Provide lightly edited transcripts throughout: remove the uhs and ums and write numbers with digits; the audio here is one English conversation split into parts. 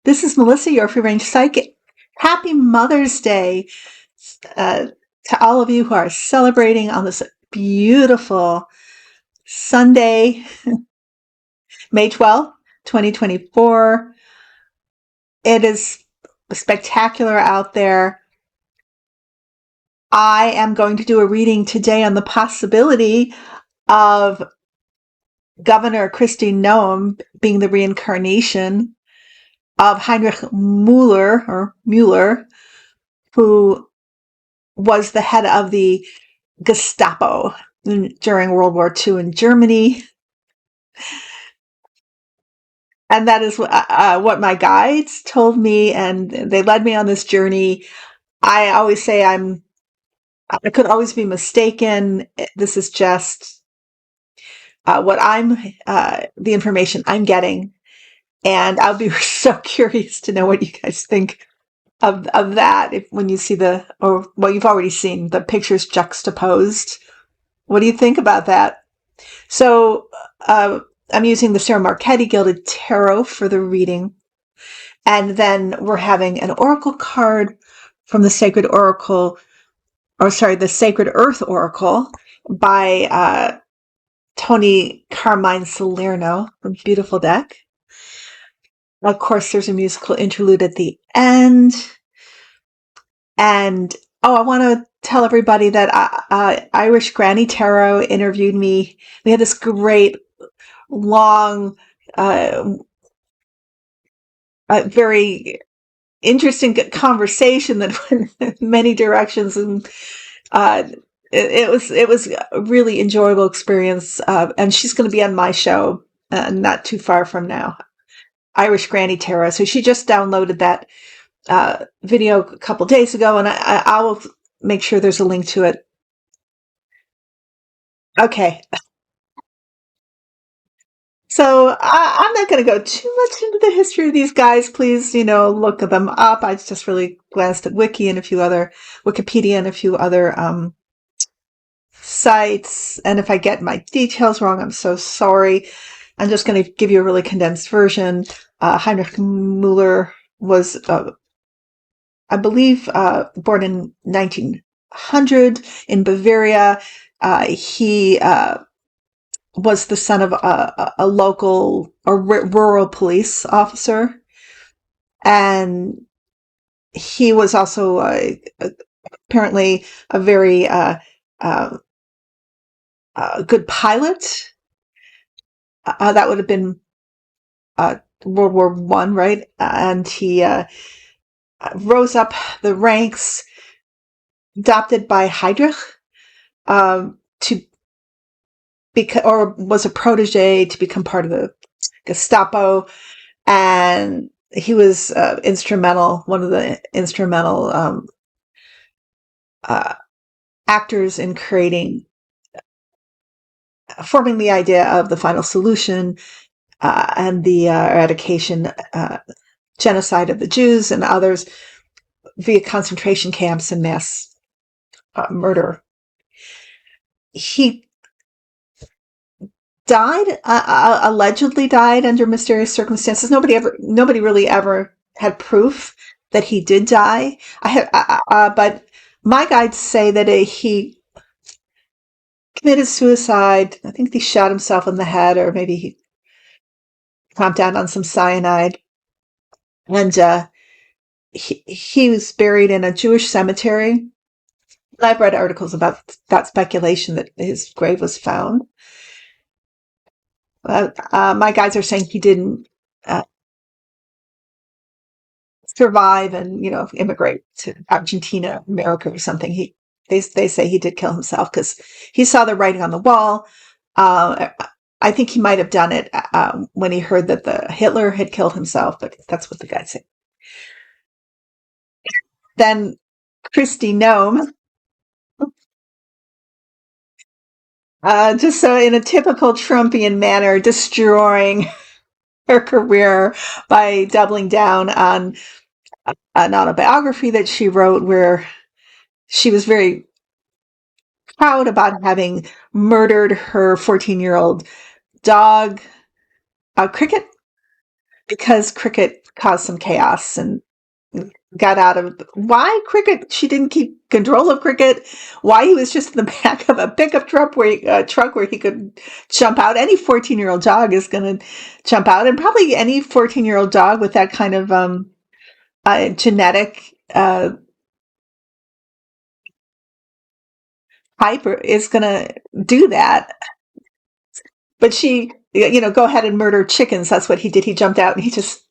This is Melissa, your free range psychic. Happy Mother's Day to all of you who are celebrating on this beautiful Sunday, May 12th, 2024. It is spectacular out there. I am going to do a reading today on the possibility of Governor Kristi Noem being the reincarnation of Heinrich Müller, who was the head of the Gestapo during World War II in Germany. And that is what my guides told me, and they led me on this journey. I always say I could always be mistaken. This is just the information I'm getting. And I'll be so curious to know what you guys think of that when you see or what you've already seen, the pictures juxtaposed. What do you think about that? So I'm using the Sarah Marchetti Gilded Tarot for the reading. And then we're having an oracle card from the Sacred Earth Oracle by Tony Carmine Salerno from Beautiful Deck. Of course, there's a musical interlude at the end. And I want to tell everybody that Irish Granny Tarot interviewed me. We had this great, long, very interesting conversation that went in many directions, and it was a really enjoyable experience. And she's going to be on my show not too far from now, Irish Granny Tarot. So she just downloaded that video a couple days ago, and I will make sure there's a link to it. Okay. So I'm not going to go too much into the history of these guys. Please, look them up. I just really glanced at Wikipedia and a few other sites. And if I get my details wrong, I'm so sorry. I'm just going to give you a really condensed version. Heinrich Müller was, I believe, born in 1900 in Bavaria. He was the son of a local or rural police officer, and he was also apparently a very good pilot. That would have been World War I, right? And he rose up the ranks, adopted by Heydrich, or was a protege to become part of the Gestapo, and he was one of the instrumental actors in forming the idea of the final solution and the eradication, genocide of the Jews and others via concentration camps and mass murder. He allegedly died under mysterious circumstances. Nobody really ever had proof that he did die. But my guides say that he committed suicide. I think he shot himself in the head, or maybe he chomped down on some cyanide. And he was buried in a Jewish cemetery. I've read articles about that speculation that his grave was found. My guides are saying he didn't survive and immigrate to Argentina, America, or something. They say he did kill himself because he saw the writing on the wall. I think he might have done it when he heard that Hitler had killed himself, but that's what the guides say. Then Kristi Noem, just so in a typical Trumpian manner, destroying her career by doubling down on an autobiography that she wrote, where she was very proud about having murdered her 14-year-old dog, Cricket. because Cricket caused some chaos and got out of why Cricket. She didn't keep control of Cricket. Why he was just in the back of a pickup truck where he could jump out. Any 14-year-old dog is going to jump out, and probably any 14-year-old dog with that kind of genetic type is going to do that. But she, go ahead and murder chickens. That's what he did. He jumped out and he just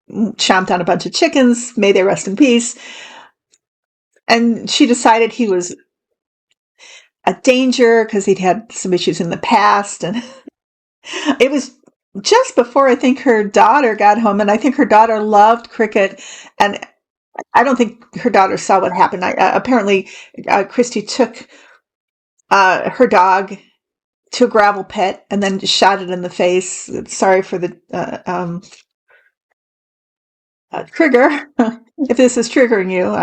chomped on a bunch of chickens. May they rest in peace. And she decided he was a danger because he'd had some issues in the past. And it was just before I think her daughter got home. And I think her daughter loved Cricket. And I don't think her daughter saw what happened. Apparently, Kristi took her dog to a gravel pit and then just shot it in the face. Sorry for the trigger. If this is triggering you,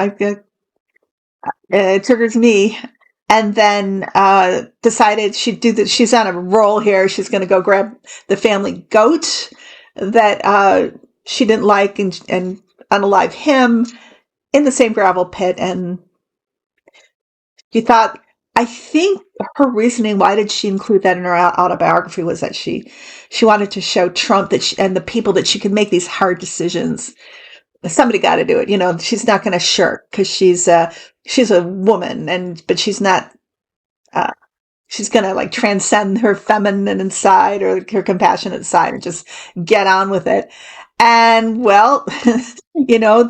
it triggers me. And then decided she'd do that. She's on a roll here. She's going to go grab the family goat that she didn't like and unalive him in the same gravel pit. And she thought, I think her reasoning, why did she include that in her autobiography, was that she wanted to show Trump and the people that she could make these hard decisions. Somebody got to do it. She's not going to shirk because she's a woman, but she's not. She's going to transcend her feminine side or her compassionate side and just get on with it. And well,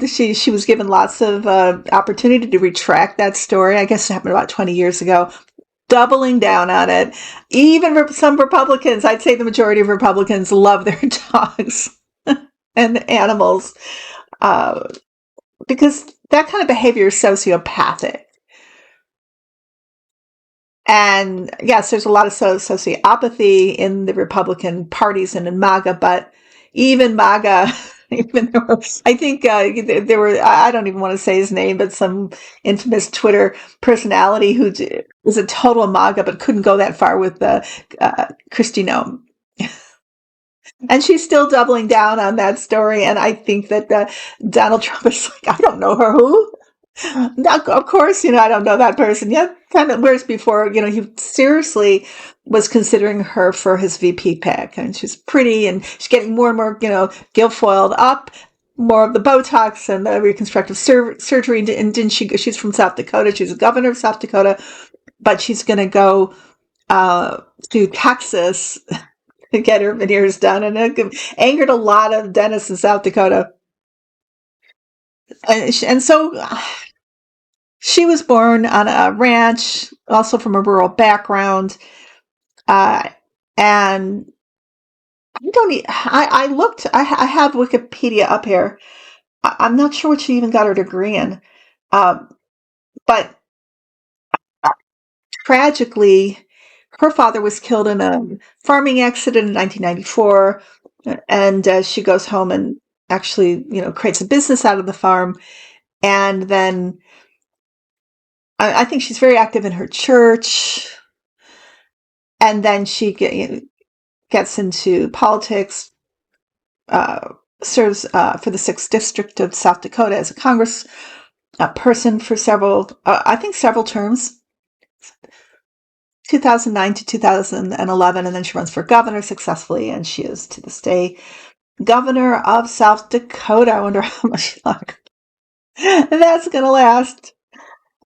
she was given lots of opportunity to retract that story. I guess it happened about 20 years ago, doubling down on it. Even some Republicans, I'd say the majority of Republicans, love their dogs and animals because that kind of behavior is sociopathic. And yes, there's a lot of sociopathy in the Republican parties and in MAGA, but even MAGA, even though I think there were, I don't even want to say his name, but some infamous Twitter personality who was a total MAGA but couldn't go that far with Kristi Noem. And she's still doubling down on that story. And I think that Donald Trump is like, I don't know her, who? Now, of course, I don't know that person yet. Kind of, whereas before, he seriously was considering her for his VP pick, and she's pretty, and she's getting more and more, guilfoiled up, more of the Botox and the reconstructive surgery. And didn't she? She's from South Dakota. She's a governor of South Dakota, but she's going to go to Texas to get her veneers done, and it angered a lot of dentists in South Dakota. And so she was born on a ranch, also from a rural background. And I looked, I have Wikipedia up here. I'm not sure what she even got her degree in. But tragically, her father was killed in a farming accident in 1994. And she goes home and actually, creates a business out of the farm. And then I think she's very active in her church. And then she gets into politics, serves for the 6th District of South Dakota as a Congress person for several terms, 2009 to 2011, and then she runs for governor successfully, and she is to this day governor of South Dakota. I wonder how much longer that's going to last.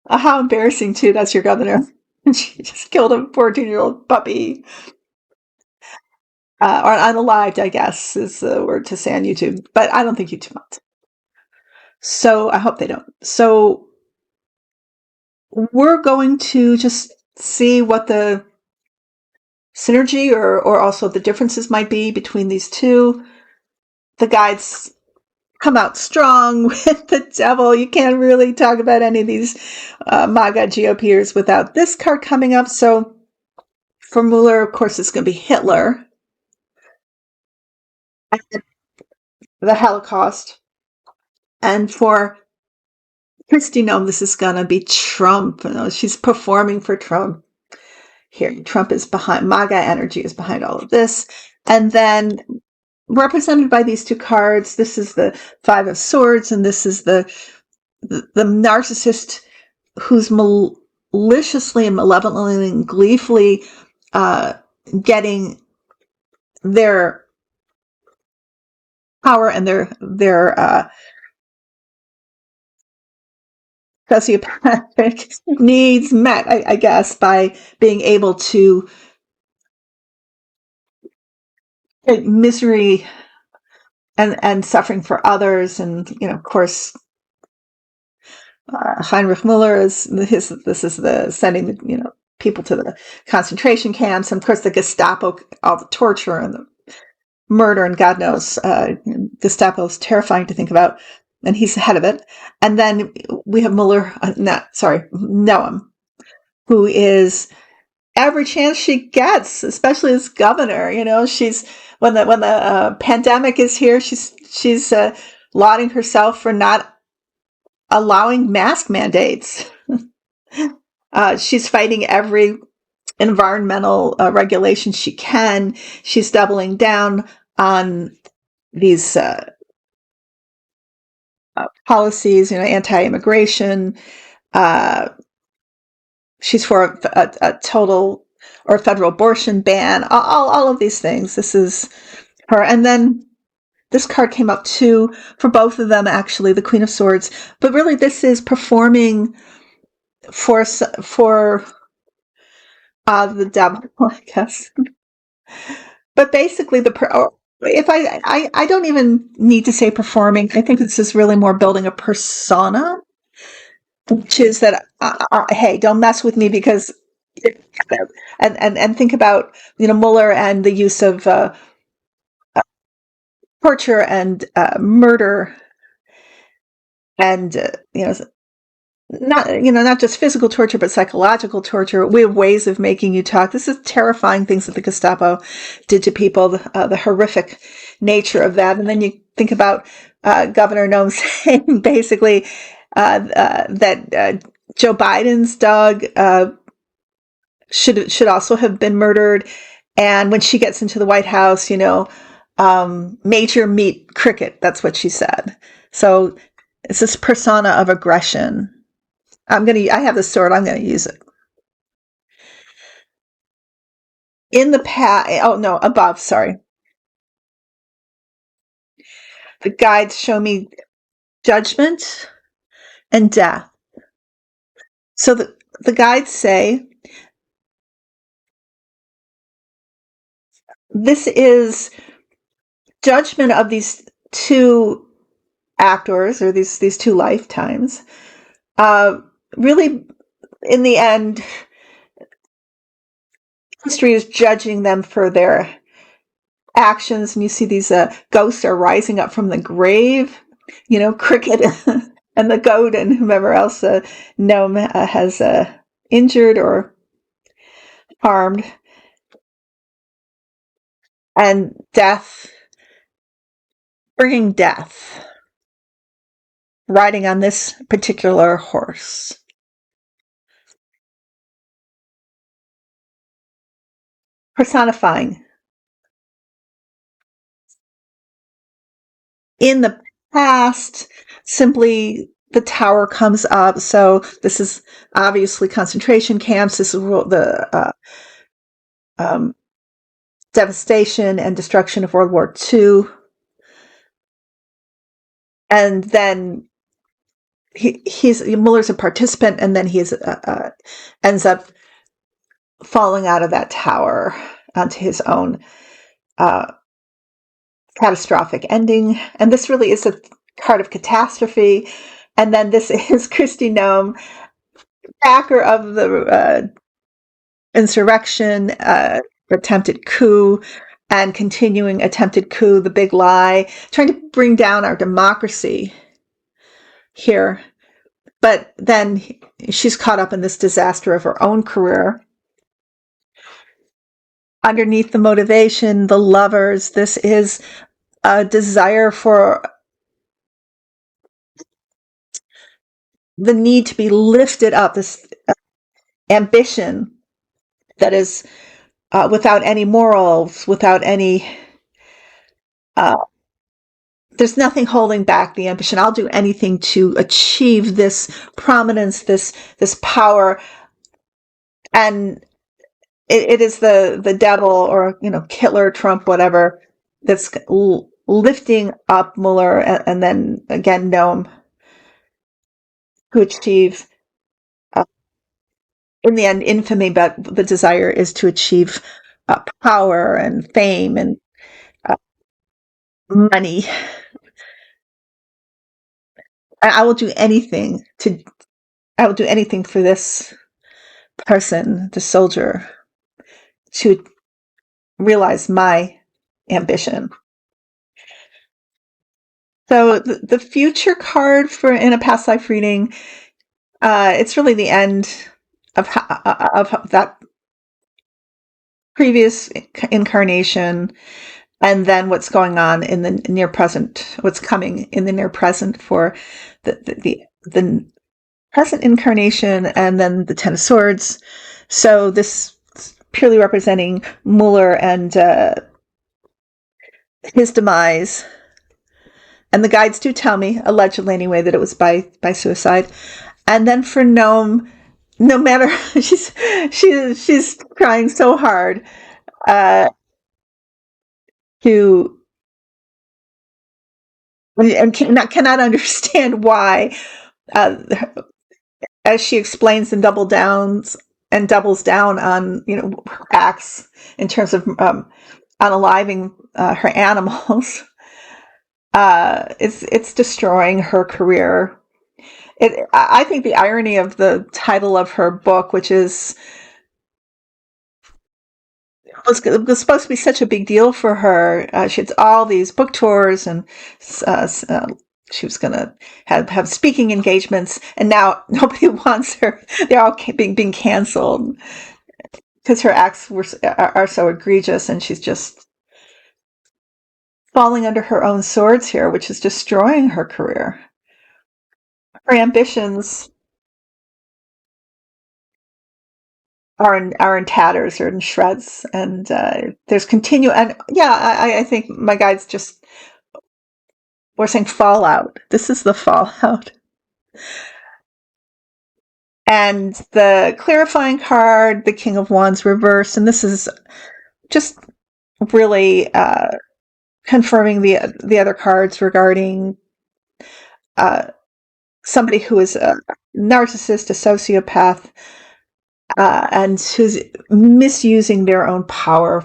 How embarrassing, too. That's your governor. She just killed a 14-year-old puppy. Or unalived, I guess, is the word to say on YouTube. But I don't think YouTube wants. So I hope they don't. So we're going to just see what the synergy or also the differences might be between these two. The guides come out strong with the devil. You can't really talk about any of these MAGA GOPers without this card coming up. So for Mueller, of course, it's going to be Hitler, the Holocaust. And for Kristi Noem, this is going to be Trump. She's performing for Trump. Here, Trump is behind, MAGA energy is behind all of this. And then represented by these two cards. This is the Five of Swords, and this is the narcissist who's maliciously and malevolently and gleefully getting their power and their sociopathic needs met, I guess, by being able to create misery and suffering for others. And, of course, Heinrich Müller this is the sending the, people to the concentration camps. And of course the Gestapo, all the torture and the murder, and God knows, Gestapo is terrifying to think about, and he's the head of it. And then we have Noem, who is every chance she gets, especially as governor. She's when the pandemic is here, she's lauding herself for not allowing mask mandates. She's fighting every environmental regulation she can. She's doubling down on these policies, anti-immigration. She's for a total or federal abortion ban. All of these things. This is her. And then this card came up too for both of them, actually, the Queen of Swords. But really, this is performing for the devil, I guess. But basically, if I don't even need to say performing. I think this is really more building a persona, which is that hey, don't mess with me, because and think about Mueller and the use of torture and murder, and not just physical torture, but psychological torture. We have ways of making you talk. This is terrifying things that the Gestapo did to people, the horrific nature of that. And then you think about Governor Noem saying basically that Joe Biden's dog should also have been murdered. And when she gets into the White House, major meat cricket. That's what she said. So it's this persona of aggression. I have the sword. I'm going to use it. In the past, above, sorry. The guides show me judgment and death. So the guides say this is judgment of these two actors, or these two lifetimes. Really, in the end, history is judging them for their actions, and you see these ghosts are rising up from the grave. Cricket and the goat and whomever else Noem has injured or harmed, and death, bringing death, riding on this particular horse. Personifying. In the past, simply the tower comes up. So this is obviously concentration camps. This is the devastation and destruction of World War II. And then Mueller's a participant, and then he ends up falling out of that tower onto his own catastrophic ending. And this really is a card of catastrophe. And then this is Kristi Noem, backer of the insurrection, attempted coup, and continuing attempted coup, the big lie, trying to bring down our democracy here. But then she's caught up in this disaster of her own career. Underneath the motivation, the lovers, this is a desire for the need to be lifted up, this ambition that is without any morals, without any Uh, there's nothing holding back the ambition. I'll do anything to achieve this prominence, this power, and it is the devil or Hitler, Trump, whatever that's lifting up Mueller and then again Noem to achieve in the end infamy, but the desire is to achieve power and fame and uh, money. I will do anything to. I will do anything for this person, the soldier, to realize my ambition. So the future card for in a past life reading, it's really the end of that previous incarnation, and then what's going on in the near present, what's coming in the near present for the present incarnation, and then the Ten of Swords. So this purely representing Mueller and his demise. And the guides do tell me, allegedly anyway, that it was by suicide. And then for Noem, no matter she's trying so hard to and cannot understand why, as she explains and doubles down on acts in terms of unaliving her animals. It's destroying her career. I think the irony of the title of her book, which was supposed to be such a big deal for her. She had all these book tours, and she was going to have speaking engagements, and now nobody wants her. They're all being canceled because her acts are so egregious, and she's just falling under her own swords here, which is destroying her career. Her ambitions are in tatters or in shreds, and there's and I think my guides just were saying fallout. This is the fallout. And the clarifying card, the King of Wands reversed, and this is just really confirming the other cards regarding somebody who is a narcissist, a sociopath, and who's misusing their own power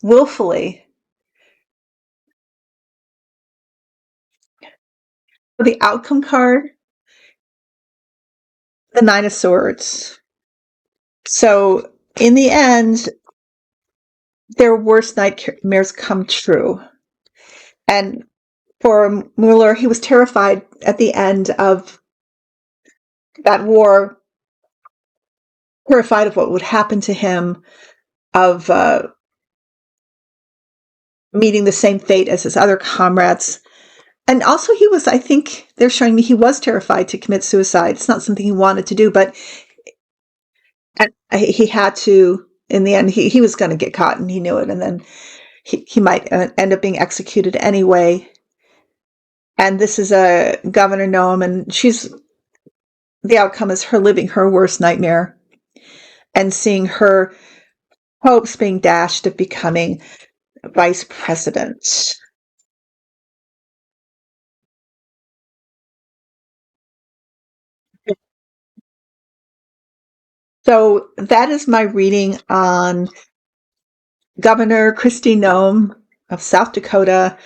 willfully. The outcome card, the Nine of Swords. So in the end, their worst nightmares come true. And for Mueller, he was terrified at the end of that war, terrified of what would happen to him, of meeting the same fate as his other comrades. And also I think they're showing me he was terrified to commit suicide. It's not something he wanted to do, but he had to. In the end, he was going to get caught, and he knew it, and then he might end up being executed anyway. And this is a Governor Noem, and the outcome is her living her worst nightmare and seeing her hopes being dashed of becoming vice president. So that is my reading on Governor Kristi Noem of South Dakota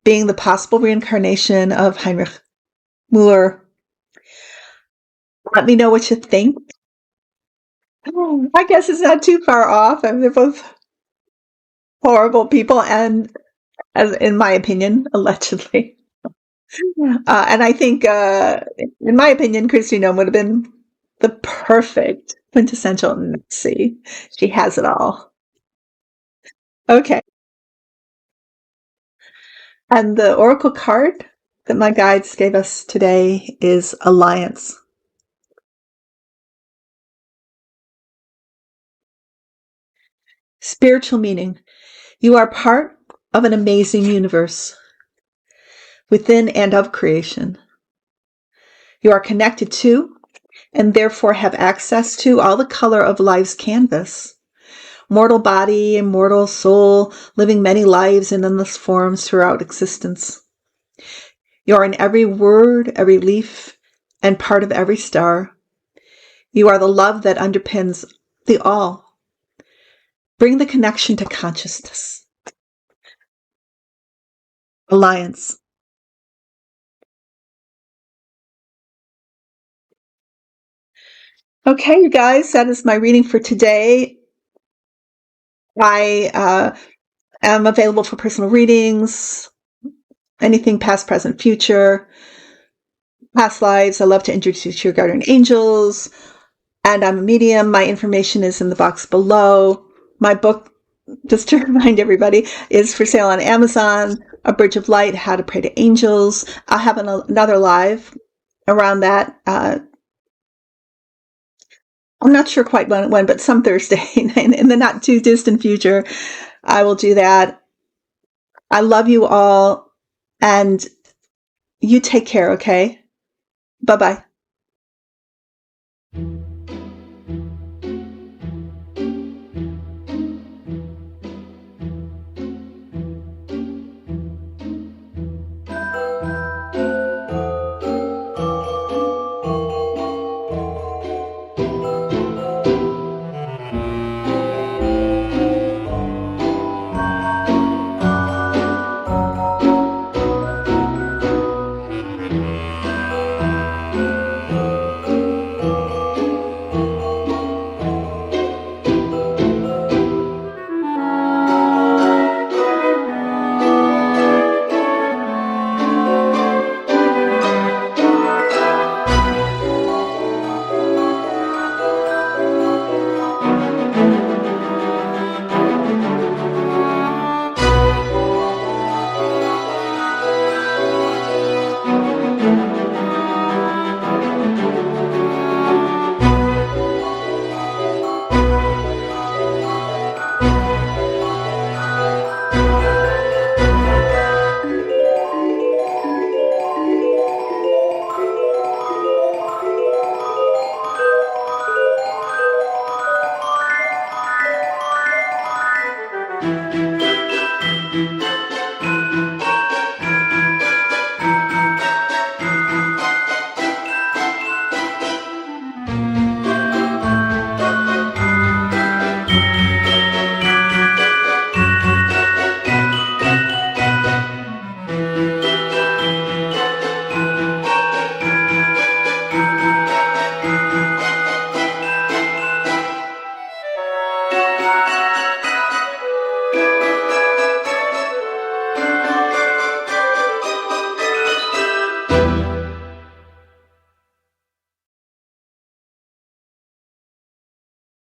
being the possible reincarnation of Heinrich Mueller. Let me know what you think. I guess it's not too far off. I mean, they're both horrible people, and as in my opinion, allegedly. And I think, in my opinion, Kristi Noem would have been the perfect quintessential Nazi. She has it all. Okay. And the oracle card that my guides gave us today is Alliance. Spiritual meaning. You are part of an amazing universe within and of creation. You are connected to and therefore have access to all the color of life's canvas. Mortal body, immortal soul, living many lives in endless forms throughout existence. You are in every word, every leaf, and part of every star. You are the love that underpins the all. Bring the connection to consciousness. Alliance. Okay, you guys, that is my reading for today. I am available for personal readings, anything past, present, future, past lives. I love to introduce your guardian angels, and I'm a medium. My information is in the box below. My book, just to remind everybody, is for sale on Amazon, A Bridge of Light, How to Pray to Angels. I'll have another live around that. I'm not sure quite when, but some Thursday in the not too distant future, I will do that. I love you all, and you take care, okay? Bye-bye.